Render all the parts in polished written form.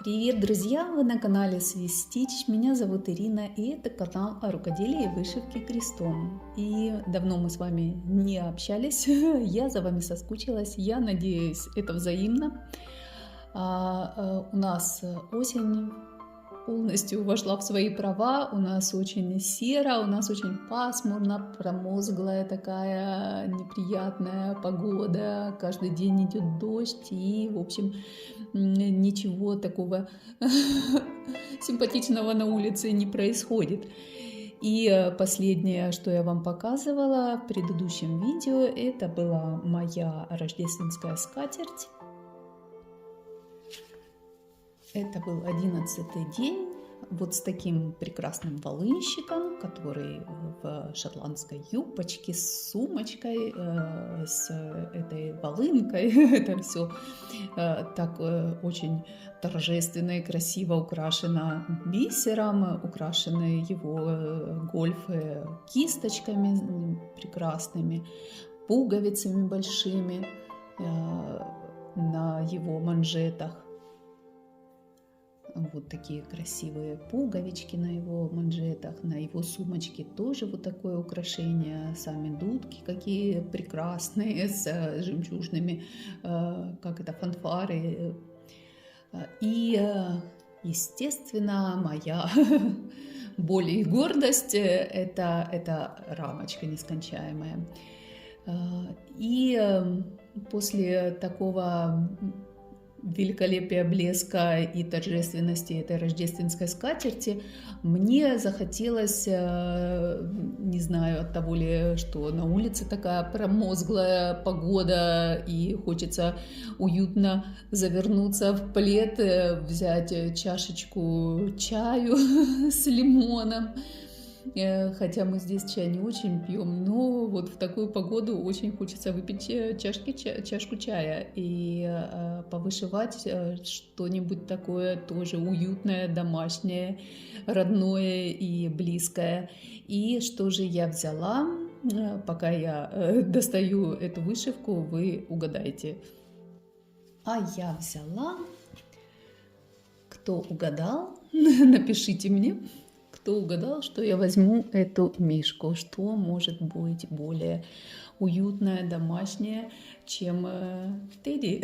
Привет, друзья! Вы на канале Свистич. Меня зовут Ирина, и это канал о рукоделии и вышивке крестом. И давно мы с вами не общались, я за вами соскучилась, я надеюсь, это взаимно. У нас осень полностью вошла в свои права, у нас очень серо, у нас очень пасмурно, промозглая такая неприятная погода, каждый день идет дождь, и, в общем, ничего такого симпатичного на улице не происходит. И последнее, что я вам показывала в предыдущем видео, это была моя рождественская скатерть. Это был 11-й день, вот с таким прекрасным волынщиком, который в шотландской юбочке, с сумочкой, с этой волынкой. Это все так очень торжественно и красиво украшено бисером, украшены его гольфы кисточками прекрасными, пуговицами большими на его манжетах. Вот такие красивые пуговички на его манжетах, на его сумочке тоже вот такое украшение. Сами дудки какие прекрасные, с жемчужными, как это, фанфары. И, естественно, моя боль и гордость – это рамочка нескончаемая. И после такого великолепия, блеска и торжественности этой рождественской скатерти мне захотелось, не знаю, от того ли, что на улице такая промозглая погода и хочется уютно завернуться в плед, взять чашечку чаю с лимоном. Хотя мы здесь чай не очень пьем, но вот в такую погоду очень хочется выпить чашку чая и повышивать что-нибудь такое тоже уютное, домашнее, родное и близкое. И что же я взяла? Пока я достаю эту вышивку, вы угадаете. А я взяла... Кто угадал? Напишите мне. Кто угадал, что я возьму эту мишку? Что может быть более уютное, домашнее, чем Тедди?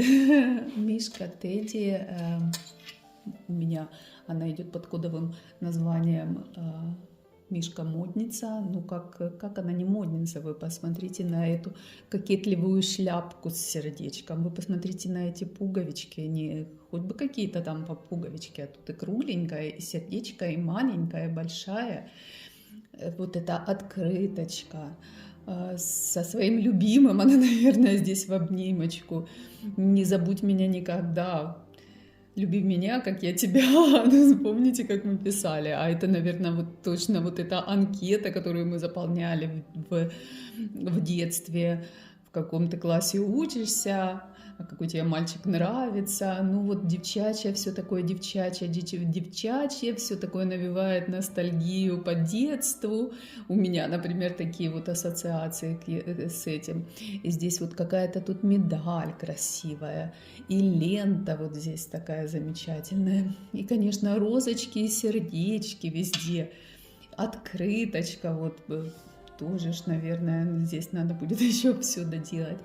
Мишка Тедди. У меня она идет под кодовым названием Мишка-модница. Ну, как она не модница? Вы посмотрите на эту кокетливую шляпку с сердечком. Вы посмотрите на эти пуговички. Они хоть бы какие-то там по пуговичке, а тут и кругленькая, и сердечко, и маленькая, и большая. Вот эта открыточка со своим любимым. Она, наверное, здесь в обнимочку. Не забудь меня никогда. Люби меня, как я тебя. Помните, как мы писали? А это, наверное, вот точно вот эта анкета, которую мы заполняли в детстве. В каком ты классе учишься, какой тебе мальчик нравится. Ну вот девчачье, все такое девчачье, все такое навевает ностальгию по детству. У меня, например, такие вот ассоциации с этим. И здесь вот какая-то тут медаль красивая, и лента вот здесь такая замечательная. И, конечно, розочки и сердечки везде. Открыточка вот тоже, наверное, здесь надо будет еще все доделать.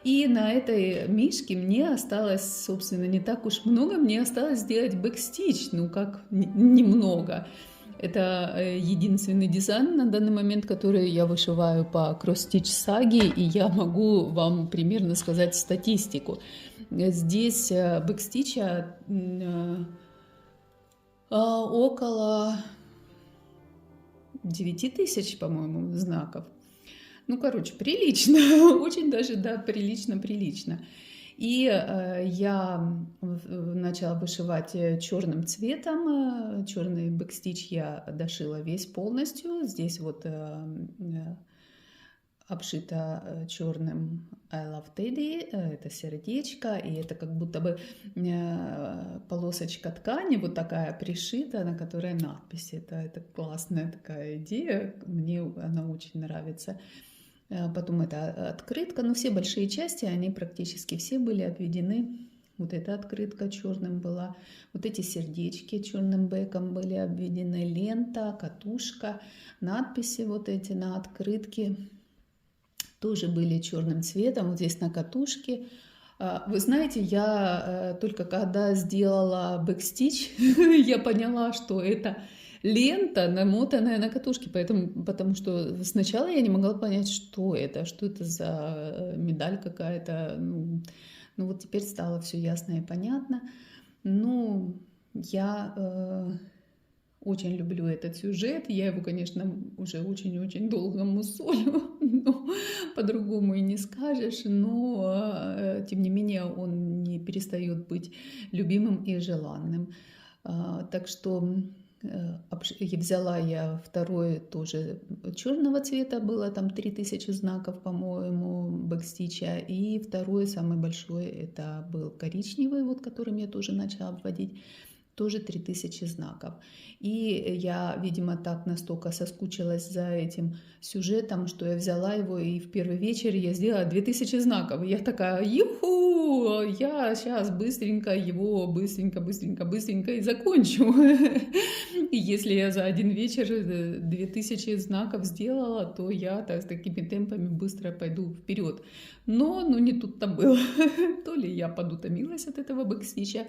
И на этой мишке мне осталось, собственно, не так уж много. Мне осталось сделать бэкстич, ну как немного. Это единственный дизайн на данный момент, который я вышиваю по кросс-стич саге, и я могу вам примерно сказать статистику. Здесь бэкстича около 9000, по-моему, знаков. Ну, короче, прилично, очень даже, да, прилично. И я начала вышивать черным цветом. Черный бэкстич я дошила весь полностью. Здесь вот обшита черным I Love Teddy, это сердечко, и это как будто бы полосочка ткани вот такая пришита, на которой надпись. Это классная такая идея, мне она очень нравится. Потом это открытка, но все большие части, они практически все были обведены. Вот эта открытка черным была, вот эти сердечки черным бэком были обведены, лента, катушка, надписи вот эти на открытке тоже были черным цветом, вот здесь на катушке. Вы знаете, я только когда сделала бэкстич, я поняла, что это лента, намотанная на катушке, потому что сначала я не могла понять, что это за медаль какая-то. Ну вот теперь стало все ясно и понятно. Ну, я очень люблю этот сюжет. Я его, конечно, уже очень-очень долго мусолю, но по-другому и не скажешь. Но, тем не менее, он не перестает быть любимым и желанным. Так что взяла я второй тоже черного цвета, было там 3000 знаков, по-моему, бэкстича. И второй, самый большой, это был коричневый, вот которым я тоже начала обводить. Тоже 3000 знаков. И я, видимо, так настолько соскучилась за этим сюжетом, что я взяла его, и в первый вечер я сделала 2000 знаков. И я такая, юху, я сейчас быстренько его, быстренько и закончу. И если я за один вечер 2000 знаков сделала, то я так, с такими темпами быстро пойду вперед. Но не тут-то было. То ли я подутомилась от этого бэкстича,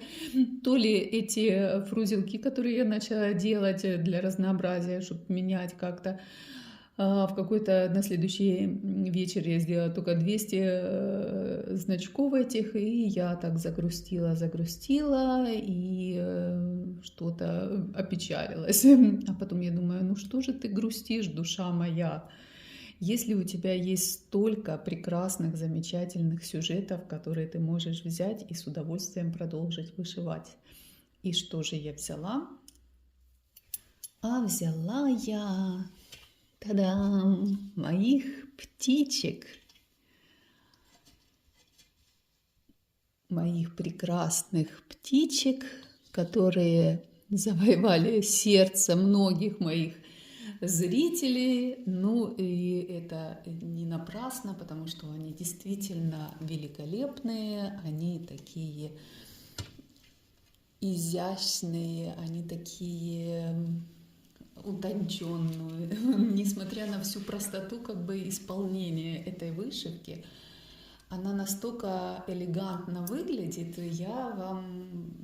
то ли эти фрузелки, которые я начала делать для разнообразия, чтобы менять как-то. В какой-то на следующий вечер я сделала только 200 значков этих, и я так загрустила, и что-то опечалилась. А потом я думаю, ну что же ты грустишь, душа моя? Если у тебя есть столько прекрасных, замечательных сюжетов, которые ты можешь взять и с удовольствием продолжить вышивать. И что же я взяла? А взяла я, та-дам, моих птичек. Моих прекрасных птичек, которые завоевали сердце многих моих зрителей. Ну и это не напрасно, потому что они действительно великолепные, они такие изящные, они такие утонченные, несмотря на всю простоту как бы исполнения этой вышивки. Она настолько элегантно выглядит, я вам,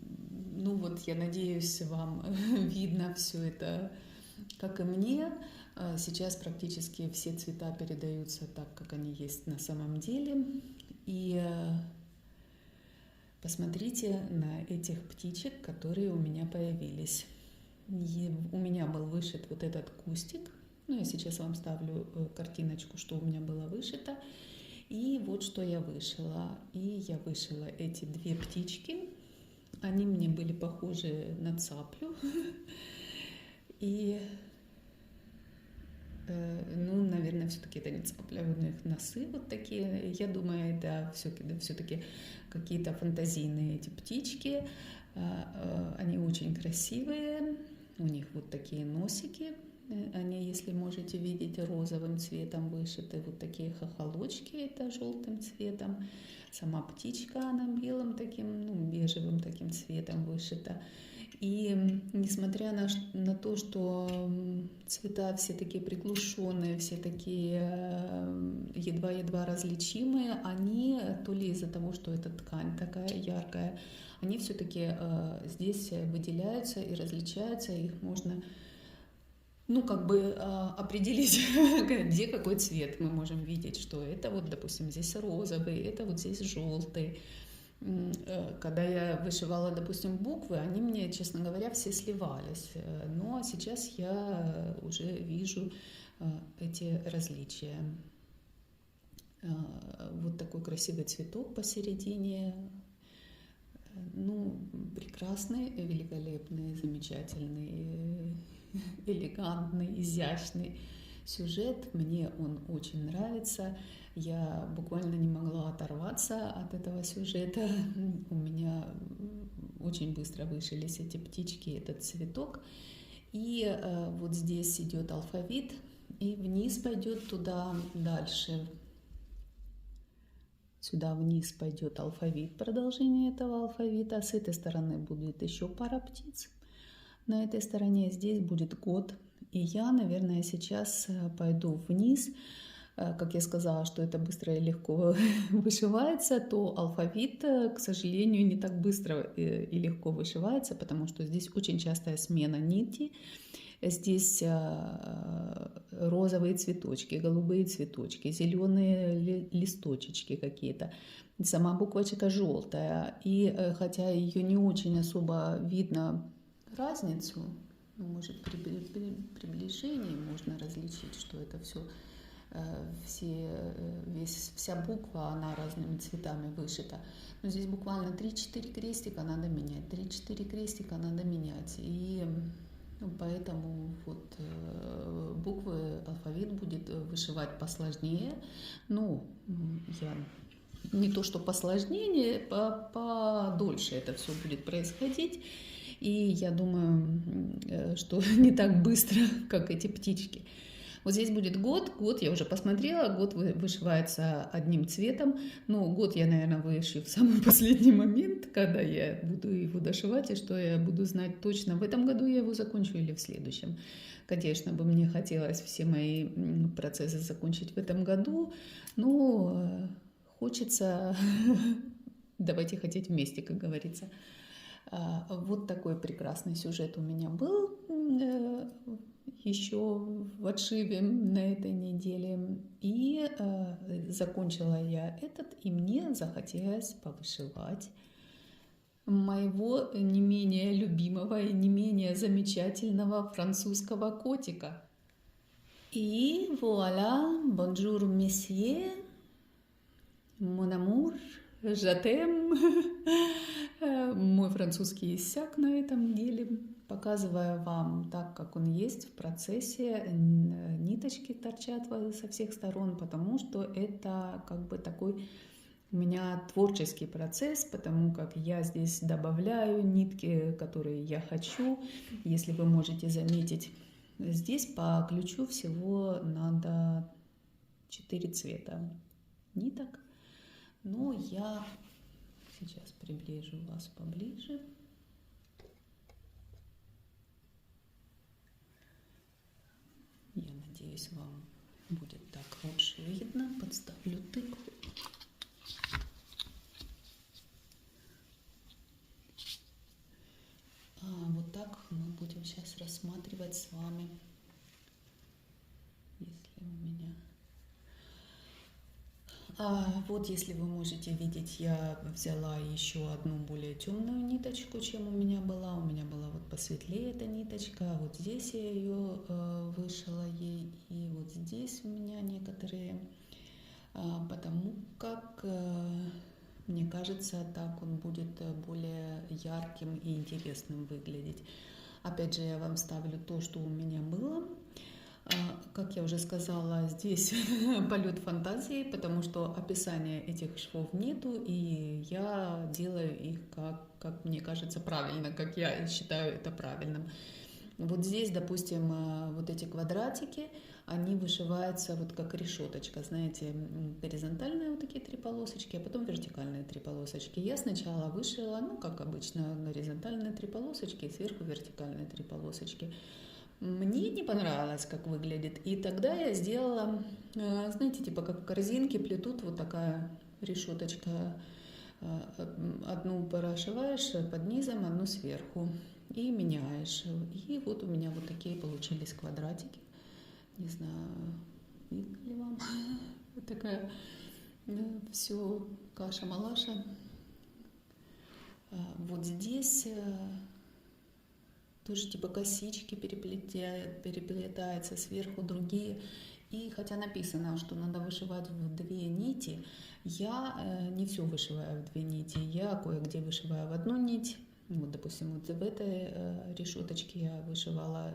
ну вот я надеюсь, вам видно все это, как и мне. Сейчас практически все цвета передаются так, как они есть на самом деле. И посмотрите на этих птичек, которые у меня появились. У меня был вышит вот этот кустик. Ну, я сейчас вам ставлю картиночку, что у меня было вышито. И вот что я вышила. И я вышила эти две птички. Они мне были похожи на цаплю. И, ну, наверное, все-таки это не цапля, у них носы вот такие. Я думаю, это все-таки какие-то фантазийные эти птички. Они очень красивые. У них вот такие носики. Они, если можете видеть, розовым цветом вышиты. Вот такие хохолочки, это желтым цветом. Сама птичка, она белым таким, ну, бежевым таким цветом вышита. И несмотря на то, что цвета все такие приглушенные, все такие едва-едва различимые, они, то ли из-за того, что эта ткань такая яркая, они все-таки здесь выделяются и различаются, их можно, ну, как бы определить, где какой цвет. Мы можем видеть, что это вот, допустим, здесь розовый, это вот здесь желтый. Когда я вышивала, допустим, буквы, они мне, честно говоря, все сливались. Но сейчас я уже вижу эти различия. Вот такой красивый цветок посередине. Ну, прекрасный, великолепный, замечательный, элегантный, изящный сюжет, мне он очень нравится. Я буквально не могла оторваться от этого сюжета. У меня очень быстро вышились эти птички, этот цветок. И вот здесь идет алфавит, и вниз пойдет туда дальше. Сюда вниз пойдет алфавит, продолжение этого алфавита. С этой стороны будет еще пара птиц. На этой стороне здесь будет год. И я, наверное, сейчас пойду вниз. Как я сказала, что это быстро и легко вышивается, то алфавит, к сожалению, не так быстро и легко вышивается, потому что здесь очень частая смена нити. Здесь розовые цветочки, голубые цветочки, зеленые листочки какие-то. Сама буквочка желтая. И хотя ее не очень особо видно разницу, ну, может, при приближении можно различить, что это вся буква, она разными цветами вышита. Но здесь буквально 3-4 крестика надо менять, 3-4 крестика надо менять. И поэтому вот буквы, алфавит будет вышивать посложнее. Ну, я не то, что посложнее, подольше это все будет происходить. И я думаю, что не так быстро, как эти птички. Вот здесь будет год. Год я уже посмотрела. Год вышивается одним цветом. Но год я, наверное, вышью в самый последний момент, когда я буду его дошивать, и что я буду знать точно, в этом году я его закончу или в следующем. Конечно, бы мне хотелось все мои процессы закончить в этом году, но хочется давайте хотеть вместе, как говорится. Вот такой прекрасный сюжет у меня был еще в отшиве на этой неделе. И закончила я этот, и мне захотелось повышивать моего не менее любимого и не менее замечательного французского котика. И вуаля, bonjour, месье, mon amour, je t'aime. Мой французский иссяк на этом деле, показывая вам так, как он есть в процессе. Ниточки торчат со всех сторон, потому что это как бы такой у меня творческий процесс, потому как я здесь добавляю нитки, которые я хочу. Если вы можете заметить, здесь по ключу всего надо 4 цвета ниток. Но я сейчас приближу вас поближе. Я надеюсь, вам будет так лучше видно. Подставлю тыкву. Вот так мы будем сейчас рассматривать с вами. Если у меня... Вот, если вы можете видеть, я взяла еще одну более темную ниточку, чем у меня была. У меня была вот посветлее эта ниточка. Вот здесь я ее вышила ей. И вот здесь у меня некоторые, потому как, мне кажется, так он будет более ярким и интересным выглядеть. Опять же, я вам ставлю то, что у меня было. Как я уже сказала, здесь полет фантазии, потому что описания этих швов нету, и я делаю их, как мне кажется, правильно, как я считаю это правильным. Вот здесь, допустим, вот эти квадратики, они вышиваются вот как решеточка, знаете, горизонтальные вот такие 3 полосочки, а потом вертикальные 3 полосочки. Я сначала вышила, ну, как обычно, горизонтальные 3 полосочки, сверху вертикальные 3 полосочки. Мне не понравилось, как выглядит. И тогда я сделала, знаете, типа как в корзинке плетут вот такая решеточка. Одну прошиваешь под низом, одну сверху. И меняешь. И вот у меня вот такие получились квадратики. Не знаю, видно ли вам. Вот такая все каша-малаша. Вот здесь... тоже типа косички переплетаются сверху другие. И хотя написано, что надо вышивать в 2 нити, я не все вышиваю в 2 нити. Я кое-где вышиваю в 1 нить. Вот, допустим, вот в этой решеточке я вышивала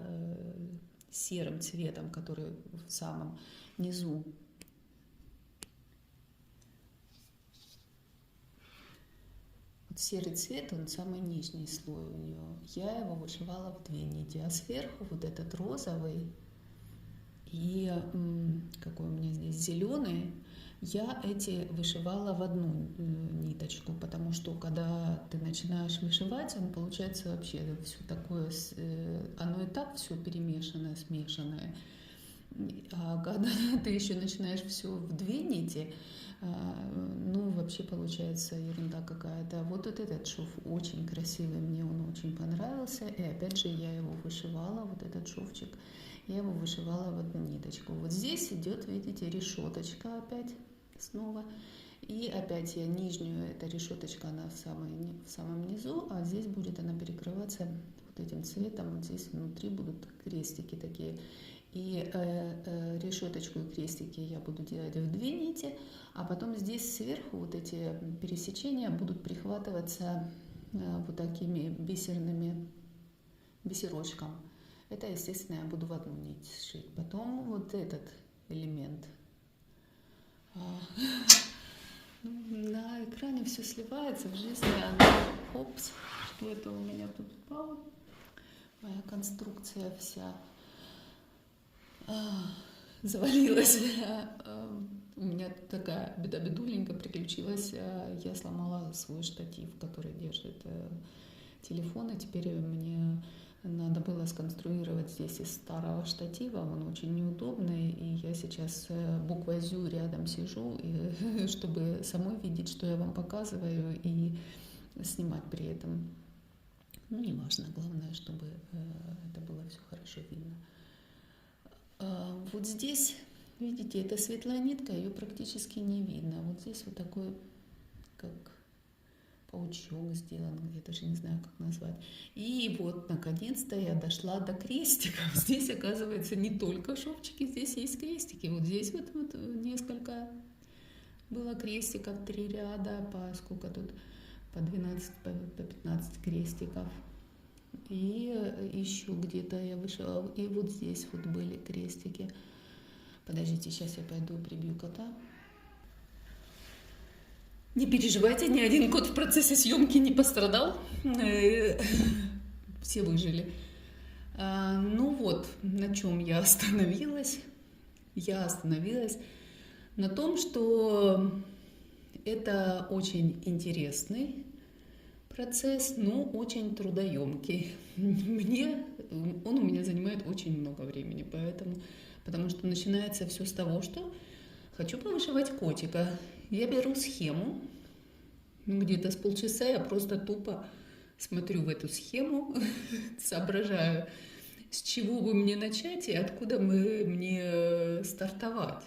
серым цветом, который в самом низу. Вот серый цвет, он самый нижний слой у нее. Я его вышивала в 2 нити, а сверху вот этот розовый и какой у меня здесь зеленый, я эти вышивала в 1 ниточку, потому что когда ты начинаешь вышивать, он получается вообще все такое, оно и так все перемешанное, смешанное. А когда ты еще начинаешь все в 2 нити, ну, вообще получается ерунда какая-то. Вот этот шов очень красивый, мне он очень понравился. И опять же я его вышивала, вот этот шовчик, я его вышивала в 1 ниточку. Вот здесь идет, видите, решеточка опять снова. И опять я нижнюю, эта решеточка, она в самом низу, а здесь будет она перекрываться вот этим цветом. Вот здесь внутри будут крестики такие. И решеточку и крестики я буду делать в 2 нити, а потом здесь сверху вот эти пересечения будут прихватываться вот такими бисерочком. Это, естественно, я буду в 1 нить сшить. Потом вот этот элемент. На экране все сливается, в жизни она, опс, что это у меня тут упало? Моя конструкция вся завалилась. У меня такая беда-бедуленька приключилась. Я сломала свой штатив, который держит телефон, и теперь мне надо было сконструировать здесь из старого штатива. Он очень неудобный, и я сейчас буквой «Зю» рядом сижу, и, чтобы самой видеть, что я вам показываю, и снимать при этом. Ну, неважно, главное, чтобы это было все хорошо видно. Вот здесь, видите, это светлая нитка, ее практически не видно. Вот здесь вот такой, как паучок сделан, я даже не знаю, как назвать. И вот, наконец-то, я дошла до крестиков. Здесь, оказывается, не только шовчики, здесь есть крестики. Вот здесь вот несколько было крестиков, 3 ряда, по сколько тут, по 12, по 15 крестиков. И еще где-то я вышла, и вот здесь вот были крестики. Подождите, сейчас я пойду прибью кота. Не переживайте, ни один кот в процессе съемки не пострадал. Все выжили. Ну вот, на чем я остановилась. Я остановилась на том, что это очень интересный процесс, но очень трудоемкий. Он у меня занимает очень много времени, потому что начинается все с того, что хочу повышивать котика. Я беру схему, где-то с полчаса я просто тупо смотрю в эту схему, соображаю, с чего бы мне начать и откуда мне стартовать.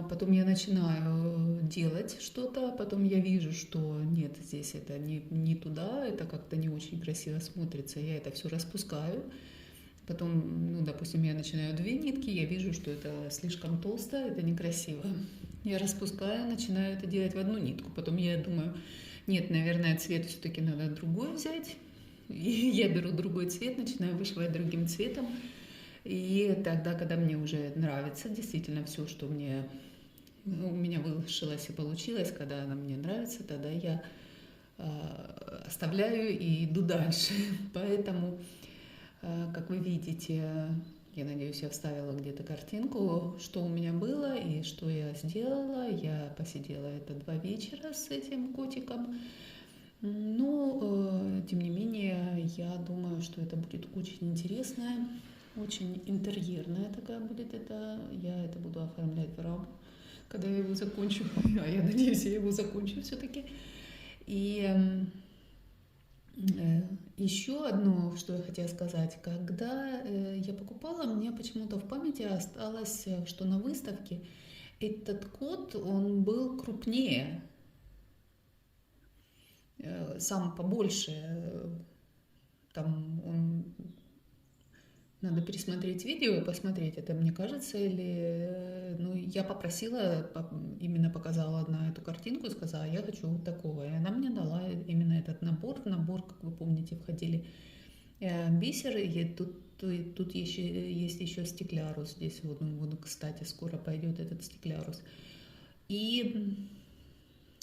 Потом я начинаю делать что-то, потом я вижу, что нет, здесь это не туда, это как-то не очень красиво смотрится, я это все распускаю. Потом, ну, допустим, я начинаю 2 нитки, я вижу, что это слишком толсто, это некрасиво. Я распускаю, начинаю это делать в 1 нитку. Потом я думаю, нет, наверное, цвет все-таки надо другой взять. И я беру другой цвет, начинаю вышивать другим цветом. И тогда, когда мне уже нравится действительно все, что у меня вышилось и получилось, когда она мне нравится, тогда я оставляю и иду дальше. Поэтому, как вы видите, я надеюсь, я вставила где-то картинку, что у меня было и что я сделала. Я посидела это 2 вечера с этим котиком. Но, тем не менее, я думаю, что это будет очень интересная, очень интерьерная такая будет. Я это буду оформлять в раму, когда я его закончу. А я надеюсь, я его закончу все-таки. И еще одно, что я хотела сказать. Когда я покупала, мне почему-то в памяти осталось, что на выставке этот кот, он был крупнее, сам побольше. Там он... Надо пересмотреть видео и посмотреть, это мне кажется, или... Ну, я попросила, именно показала одна эту картинку, сказала, я хочу вот такого. И она мне дала именно этот набор. В набор, как вы помните, входили бисеры. И тут тут есть еще стеклярус здесь, вот, кстати, скоро пойдет этот стеклярус. И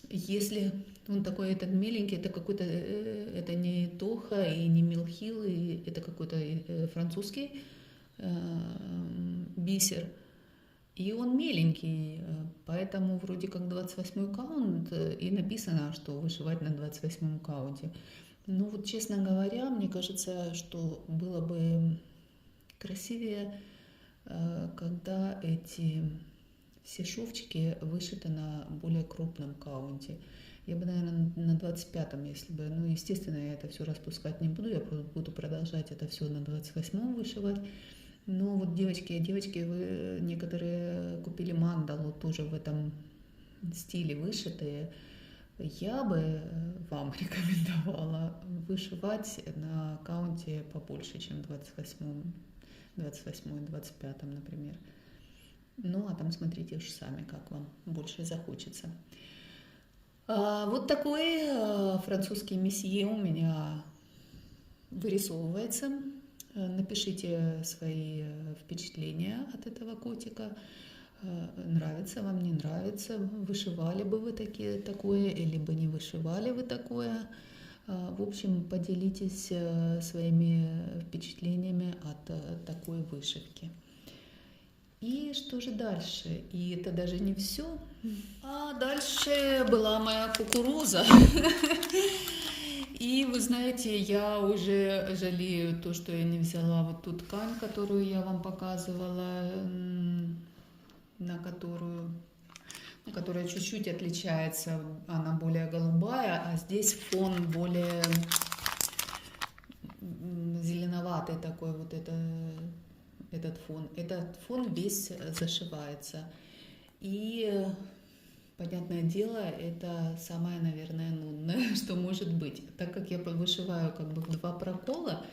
если он такой, этот меленький, это какой-то, это не Тоха и не Милхил, и это какой-то французский бисер. И он меленький, поэтому вроде как 28-й каунт, и написано, что вышивать на 28-м каунте. Ну вот, честно говоря, мне кажется, что было бы красивее, когда эти все шовчики вышиты на более крупном каунте. Я бы, наверное, на 25-м, если бы, ну, естественно, я это все распускать не буду, я буду продолжать это все на 28-м вышивать. Но вот девочки, вы некоторые купили мандалу тоже в этом стиле вышитые. Я бы вам рекомендовала вышивать на аккаунте побольше, чем 28-м, 28-м, 25-м, например. Ну, а там смотрите уж сами, как вам больше захочется. Вот такой французский месье у меня вырисовывается. Напишите свои впечатления от этого котика. Нравится вам, не нравится, вышивали бы вы такое, или бы не вышивали вы такое. В общем, поделитесь своими впечатлениями от такой вышивки. И что же дальше? И это даже не все. А дальше была моя кукуруза. И вы знаете, я уже жалею то, что я не взяла вот ту ткань, которую я вам показывала, которая чуть-чуть отличается. Она более голубая, а здесь фон более зеленоватый такой, вот этот фон. Этот фон весь зашивается. И, понятное дело, это самое, наверное, нудное, что может быть. Так как я вышиваю как бы в 2 прокола,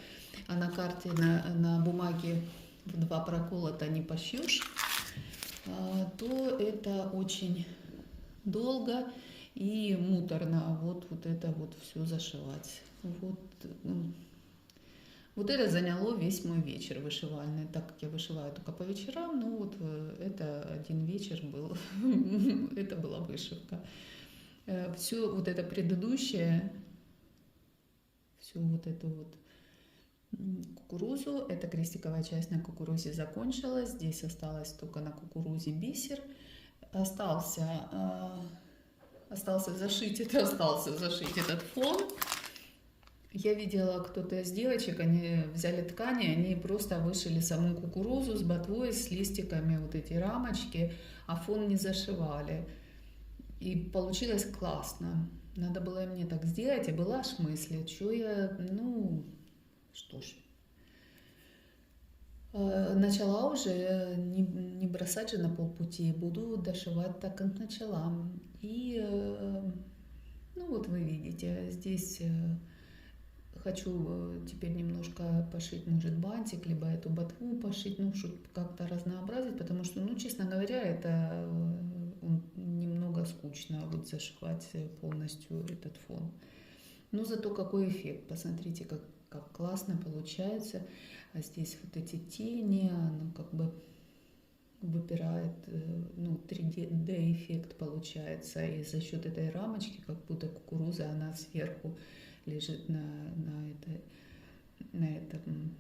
а на карте, на бумаге в 2 прокола-то не пошьешь, то это очень долго и муторно вот это вот все зашивать. Вот это заняло весь мой вечер вышивальный, так как я вышиваю только по вечерам, ну вот это один вечер был, это была вышивка. Все вот это предыдущее, всю вот эту вот кукурузу, эта крестиковая часть на кукурузе закончилась, здесь осталось только на кукурузе бисер, остался зашить этот фон. Я видела, кто-то из девочек, они взяли ткани, они просто вышили саму кукурузу с ботвой, с листиками, вот эти рамочки, а фон не зашивали. И получилось классно. Надо было и мне так сделать, и была ж мысль, что я, что ж. Начала уже, не бросать же на полпути, буду дошивать так, как начала. И, вот вы видите, здесь хочу теперь немножко пошить, может, бантик, либо эту ботву пошить, чтобы как-то разнообразить, потому что, честно говоря, это немного скучно вот зашивать полностью этот фон. Но зато какой эффект, посмотрите, как классно получается. А здесь вот эти тени, оно как бы выпирает, 3D эффект получается, и за счет этой рамочки, как будто кукуруза, она сверху лежит на этом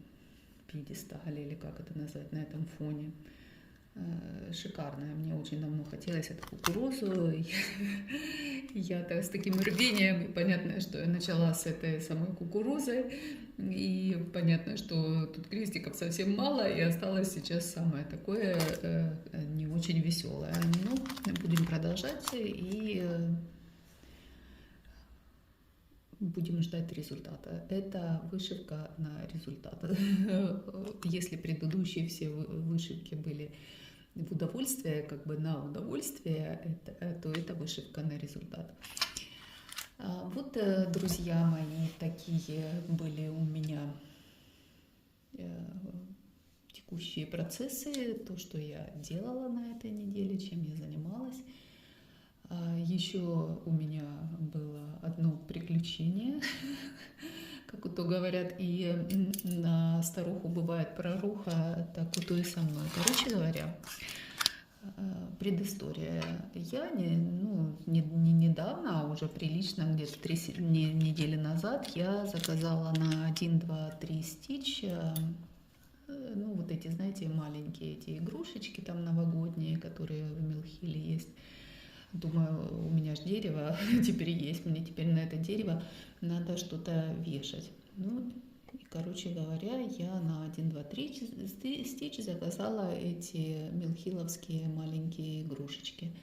пьедестале, или как это назвать, на этом фоне. Шикарная. Мне очень давно хотелось эту кукурузу. Я так с таким рвением, и понятно, что я начала с этой самой кукурузы, и понятно, что тут крестиков совсем мало, и осталось сейчас самое такое не очень веселое. Но будем продолжать, и будем ждать результата. Это вышивка на результат. Если предыдущие все вышивки были в удовольствие, как бы на удовольствие, то это вышивка на результат. Вот, друзья мои, такие были у меня текущие процессы, то, что я делала на этой неделе, чем я занималась. Еще у меня было одно приключение, Как то говорят, и на старуху бывает проруха, так вот и со мной. Короче говоря, предыстория. Я не недавно, а уже прилично, где-то 3 недели назад, я заказала на 1, 2, 3 стич, ну, вот эти, знаете, маленькие эти игрушечки там новогодние, которые в Милхиле есть. Думаю, у меня же дерево теперь есть, мне теперь на это дерево надо что-то вешать. Ну, и, короче говоря, я на 1, 2, 3 стич заказала эти милхиловские маленькие игрушечки.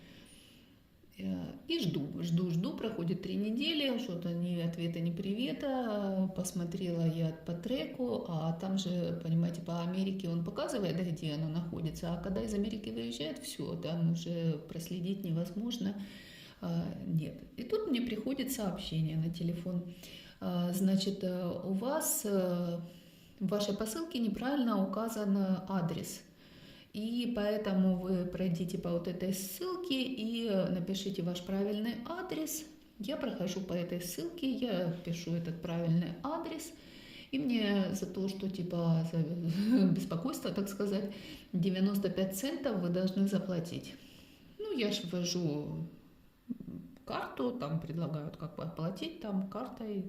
И жду, проходит 3 недели, что-то ни ответа, ни привета. Посмотрела я по треку, а там же, понимаете, по Америке он показывает, где оно находится, а когда из Америки выезжает, все, там уже проследить невозможно. Нет. И тут мне приходит сообщение на телефон. Значит, у вас в вашей посылке неправильно указан адрес. И поэтому вы пройдите по вот этой ссылке и напишите ваш правильный адрес. Я прохожу по этой ссылке, я пишу этот правильный адрес. И мне за то, что типа за беспокойство, так сказать, 95 центов вы должны заплатить. Ну, я же ввожу карту, там предлагают как бы оплатить, там картой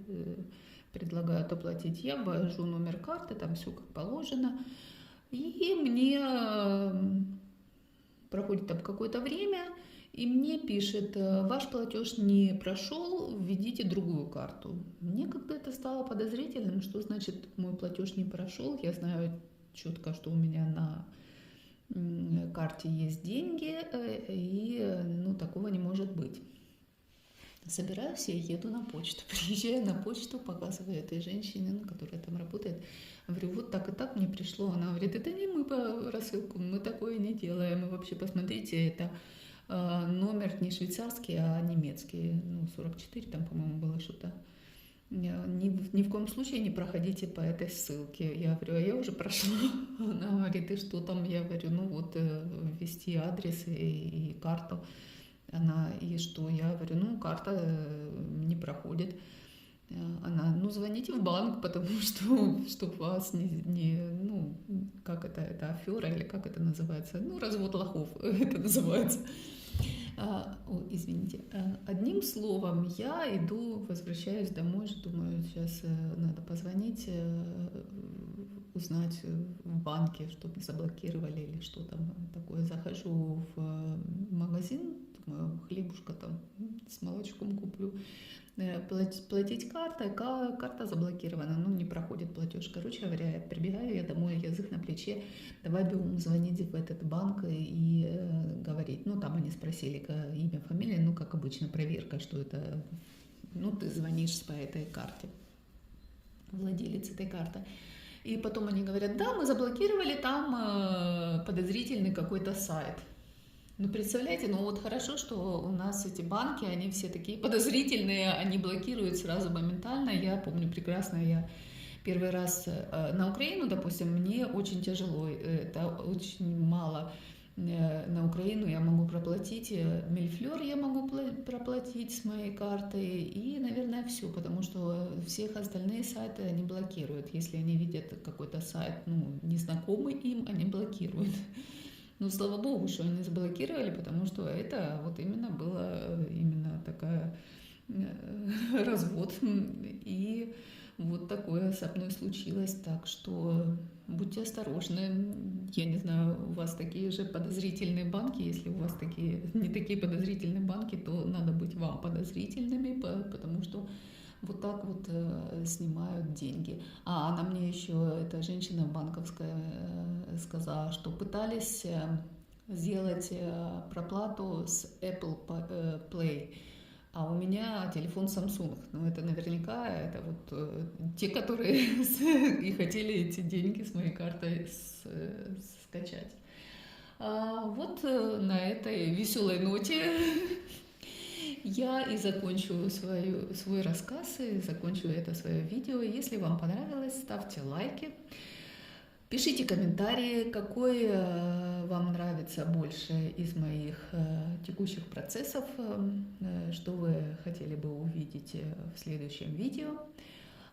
предлагают оплатить. Я ввожу номер карты, там все как положено. И мне проходит там какое-то время, и мне пишет: ваш платеж не прошел, введите другую карту. Мне как-то это стало подозрительным, что значит мой платеж не прошел. Я знаю четко, что у меня на карте есть деньги, и такого не может быть. Собираюсь, я еду на почту. Приезжаю на почту, показываю этой женщине, которая там работает. Говорю, вот так и так мне пришло. Она говорит, это не мы по рассылку, мы такое не делаем. И вообще, посмотрите, это номер не швейцарский, а немецкий. 44 там, по-моему, было что-то. Ни в коем случае не проходите по этой ссылке. Я говорю, а я уже прошла. Она говорит, и что там? Я говорю, ввести адрес и карту. Она, и что? Я говорю, карта не проходит. Она, звоните в банк, потому что, чтобы вас как это афера или как это называется? Развод лохов это называется. Извините. Одним словом, я возвращаюсь домой, думаю, сейчас надо позвонить, узнать в банке, чтобы заблокировали или что там такое. Захожу в магазин, думаю, хлебушка там с молочком куплю. Платить картой, карта заблокирована, не проходит платеж. Короче говоря, прибегаю я домой, язык на плече, давай бегом звонить в этот банк и говорить. Там они спросили имя, фамилия, как обычно, проверка, что это, ты звонишь по этой карте, владелец этой карты. И потом они говорят, да, мы заблокировали там подозрительный какой-то сайт. Представляете, хорошо, что у нас эти банки, они все такие подозрительные, они блокируют сразу моментально. Я помню прекрасно, я первый раз на Украину, допустим, мне очень тяжело, это очень мало. На Украину я могу проплатить, Мильфлер я могу проплатить с моей картой и, наверное, все, потому что всех остальные сайты они блокируют. Если они видят какой-то сайт, незнакомый им, они блокируют. Слава богу, что они заблокировали, потому что это вот именно было именно такая развод. И вот такое со мной случилось. Так что будьте осторожны. Я не знаю, у вас такие же подозрительные банки. Если у вас не такие подозрительные банки, то надо быть вам подозрительными, потому что вот так вот снимают деньги. Она мне еще, эта женщина банковская, сказала, что пытались сделать проплату с Apple Play, а у меня телефон Samsung. Это наверняка это вот те, которые и хотели эти деньги с моей картой скачать. Вот на этой веселой ноте я и закончу свой рассказ, и закончу это свое видео. Если вам понравилось, ставьте лайки, пишите комментарии, какой вам нравится больше из моих текущих процессов, что вы хотели бы увидеть в следующем видео.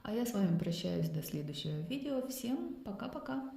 А я с вами прощаюсь до следующего видео. Всем пока-пока!